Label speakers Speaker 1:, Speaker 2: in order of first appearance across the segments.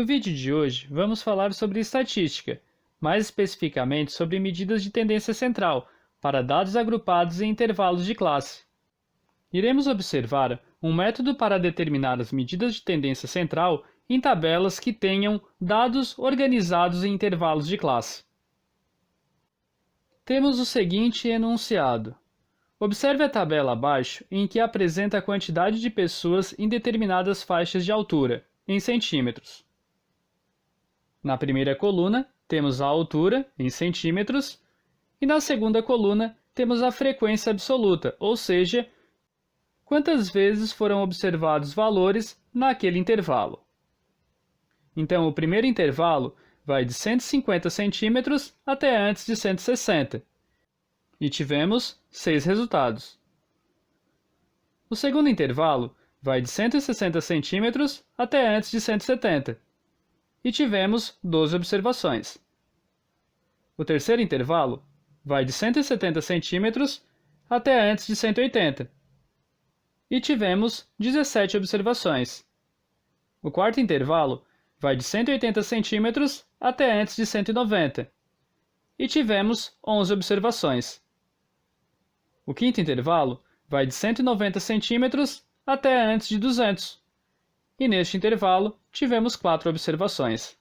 Speaker 1: No vídeo de hoje, vamos falar sobre estatística, mais especificamente sobre medidas de tendência central, para dados agrupados em intervalos de classe. Iremos observar um método para determinar as medidas de tendência central em tabelas que tenham dados organizados em intervalos de classe. Temos o seguinte enunciado. Observe a tabela abaixo em que apresenta a quantidade de pessoas em determinadas faixas de altura, em centímetros. Na primeira coluna, temos a altura, em centímetros, e na segunda coluna, temos a frequência absoluta, ou seja, quantas vezes foram observados valores naquele intervalo. Então, o primeiro intervalo vai de 150 centímetros até antes de 160, e tivemos 6 resultados. O segundo intervalo vai de 160 centímetros até antes de 170, e tivemos 12 observações. O terceiro intervalo vai de 170 centímetros até antes de 180, e tivemos 17 observações. O quarto intervalo vai de 180 centímetros até antes de 190, e tivemos 11 observações. O quinto intervalo vai de 190 centímetros até antes de 200, e neste intervalo tivemos 4 observações.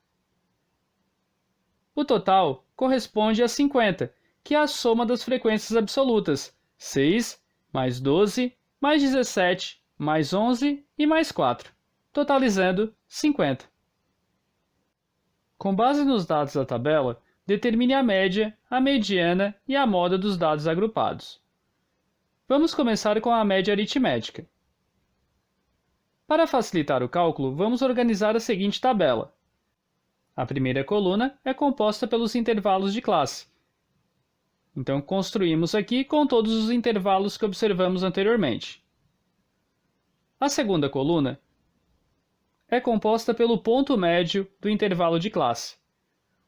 Speaker 1: O total corresponde a 50, que é a soma das frequências absolutas, 6, mais 12, mais 17, mais 11 e mais 4, totalizando 50. Com base nos dados da tabela, determine a média, a mediana e a moda dos dados agrupados. Vamos começar com a média aritmética. Para facilitar o cálculo, vamos organizar a seguinte tabela. A primeira coluna é composta pelos intervalos de classe. Então, construímos aqui com todos os intervalos que observamos anteriormente. A segunda coluna é composta pelo ponto médio do intervalo de classe.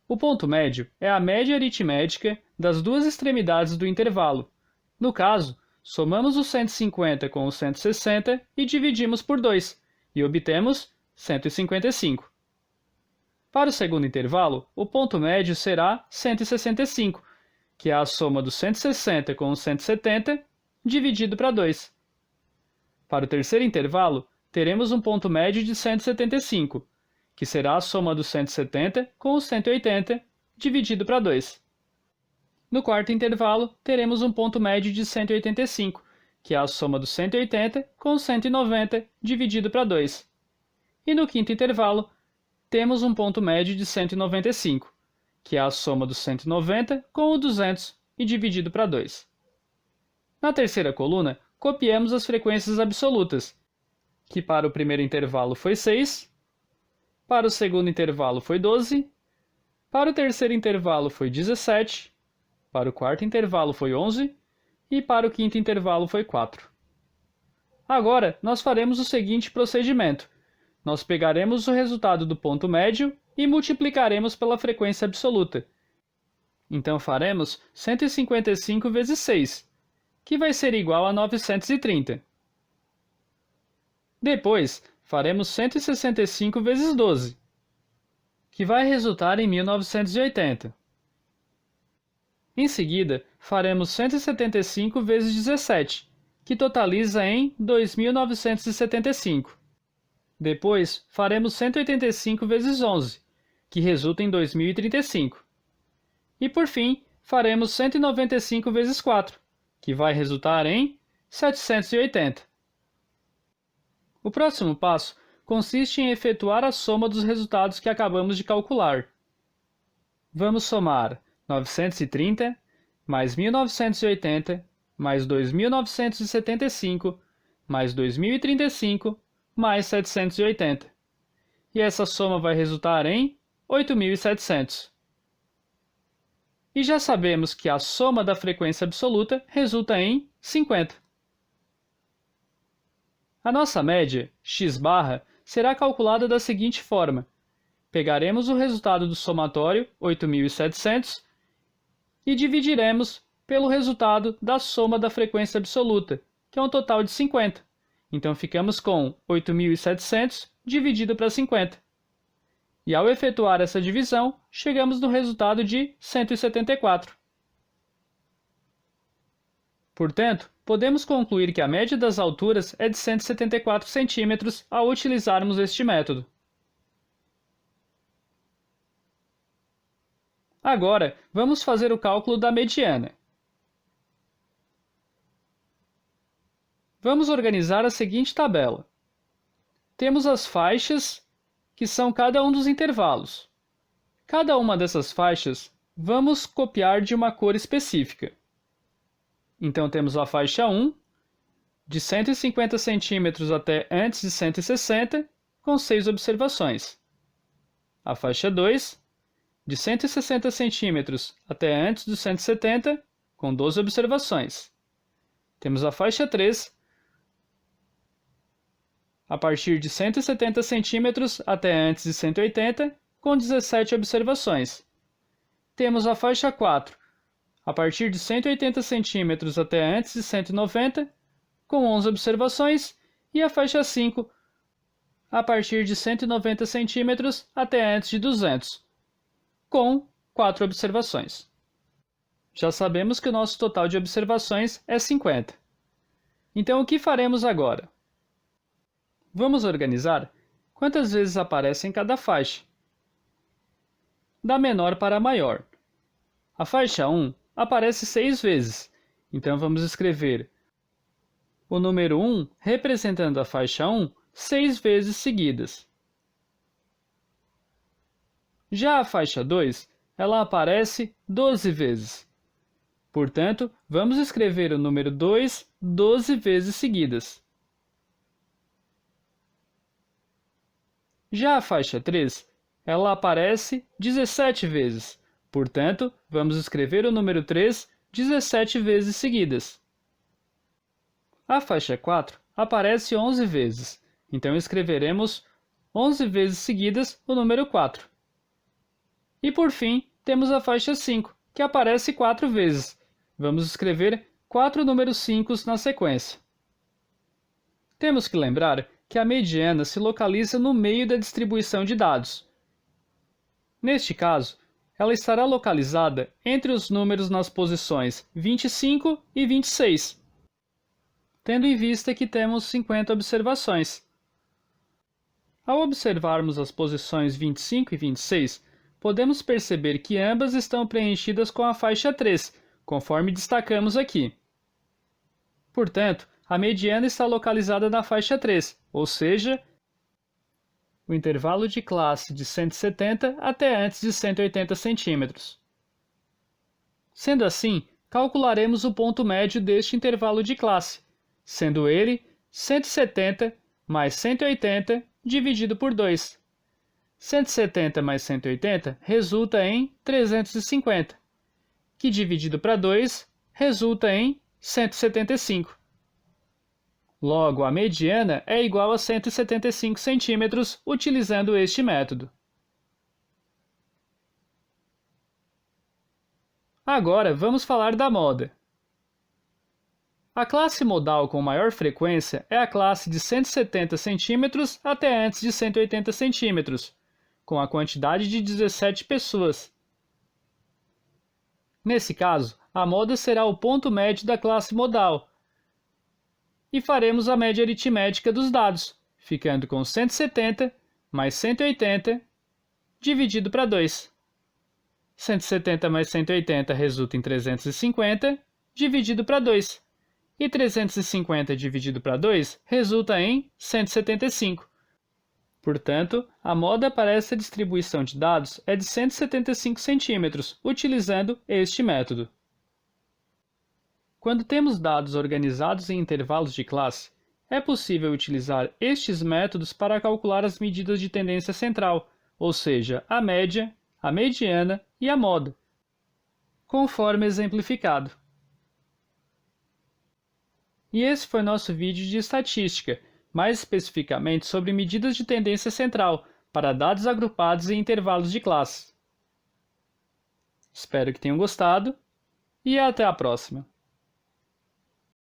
Speaker 1: O ponto médio é a média aritmética das duas extremidades do intervalo. No caso, somamos o 150 com o 160 e dividimos por 2, e obtemos 155. Para o segundo intervalo, o ponto médio será 165, que é a soma do 160 com o 170, dividido para 2. Para o terceiro intervalo, teremos um ponto médio de 175, que será a soma do 170 com o 180, dividido para 2. No quarto intervalo, teremos um ponto médio de 185, que é a soma do 180 com o 190, dividido para 2. E no quinto intervalo, temos um ponto médio de 195, que é a soma do 190 com o 200 e dividido para 2. Na terceira coluna, copiamos as frequências absolutas, que para o primeiro intervalo foi 6, para o segundo intervalo foi 12, para o terceiro intervalo foi 17, para o quarto intervalo foi 11 e para o quinto intervalo foi 4. Agora, nós faremos o seguinte procedimento. Nós pegaremos o resultado do ponto médio e multiplicaremos pela frequência absoluta. Então, faremos 155 vezes 6, que vai ser igual a 930. Depois, faremos 165 vezes 12, que vai resultar em 1980. Em seguida, faremos 175 vezes 17, que totaliza em 2.975. Depois, faremos 185 vezes 11, que resulta em 2035. E por fim, faremos 195 vezes 4, que vai resultar em 780. O próximo passo consiste em efetuar a soma dos resultados que acabamos de calcular. Vamos somar 930 mais 1980 mais 2.975 mais 2035 mais 780. E essa soma vai resultar em 8.700. E já sabemos que a soma da frequência absoluta resulta em 50. A nossa média, x barra, será calculada da seguinte forma. Pegaremos o resultado do somatório, 8.700, e dividiremos pelo resultado da soma da frequência absoluta, que é um total de 50. Então, ficamos com 8.700 dividido para 50. E ao efetuar essa divisão, chegamos no resultado de 174. Portanto, podemos concluir que a média das alturas é de 174 centímetros ao utilizarmos este método. Agora, vamos fazer o cálculo da mediana. Vamos organizar a seguinte tabela. Temos as faixas, que são cada um dos intervalos. Cada uma dessas faixas, vamos copiar de uma cor específica. Então, temos a faixa 1, de 150 centímetros até antes de 160, com 6 observações. A faixa 2, de 160 centímetros até antes dos 170, com 12 observações. Temos a faixa 3, a partir de 170 centímetros até antes de 180, com 17 observações. Temos a faixa 4, a partir de 180 centímetros até antes de 190, com 11 observações, e a faixa 5, a partir de 190 centímetros até antes de 200, com 4 observações. Já sabemos que o nosso total de observações é 50. Então, o que faremos agora? Vamos organizar quantas vezes aparece em cada faixa, da menor para a maior. A faixa 1 aparece 6 vezes, então vamos escrever o número 1 representando a faixa 1 6 vezes seguidas. Já a faixa 2, ela aparece 12 vezes. Portanto, vamos escrever o número 2 12 vezes seguidas. Já a faixa 3, ela aparece 17 vezes. Portanto, vamos escrever o número 3 17 vezes seguidas. A faixa 4 aparece 11 vezes. Então, escreveremos 11 vezes seguidas o número 4. E, por fim, temos a faixa 5, que aparece 4 vezes. Vamos escrever 4 números 5 na sequência. Temos que lembrar que a mediana se localiza no meio da distribuição de dados. Neste caso, ela estará localizada entre os números nas posições 25 e 26, tendo em vista que temos 50 observações. Ao observarmos as posições 25 e 26, podemos perceber que ambas estão preenchidas com a faixa 3, conforme destacamos aqui. Portanto, a mediana está localizada na faixa 3, ou seja, o intervalo de classe de 170 até antes de 180 centímetros. Sendo assim, calcularemos o ponto médio deste intervalo de classe, sendo ele 170 mais 180 dividido por 2. 170 mais 180 resulta em 350, que dividido para 2 resulta em 175. Logo, a mediana é igual a 175 centímetros utilizando este método. Agora, vamos falar da moda. A classe modal com maior frequência é a classe de 170 centímetros até antes de 180 centímetros, com a quantidade de 17 pessoas. Nesse caso, a moda será o ponto médio da classe modal, e faremos a média aritmética dos dados, ficando com 170 mais 180 dividido para 2. 170 mais 180 resulta em 350 dividido para 2. E 350 dividido para 2 resulta em 175. Portanto, a moda para essa distribuição de dados é de 175 centímetros, utilizando este método. Quando temos dados organizados em intervalos de classe, é possível utilizar estes métodos para calcular as medidas de tendência central, ou seja, a média, a mediana e a moda, conforme exemplificado. E esse foi nosso vídeo de estatística, mais especificamente sobre medidas de tendência central para dados agrupados em intervalos de classe. Espero que tenham gostado e até a próxima!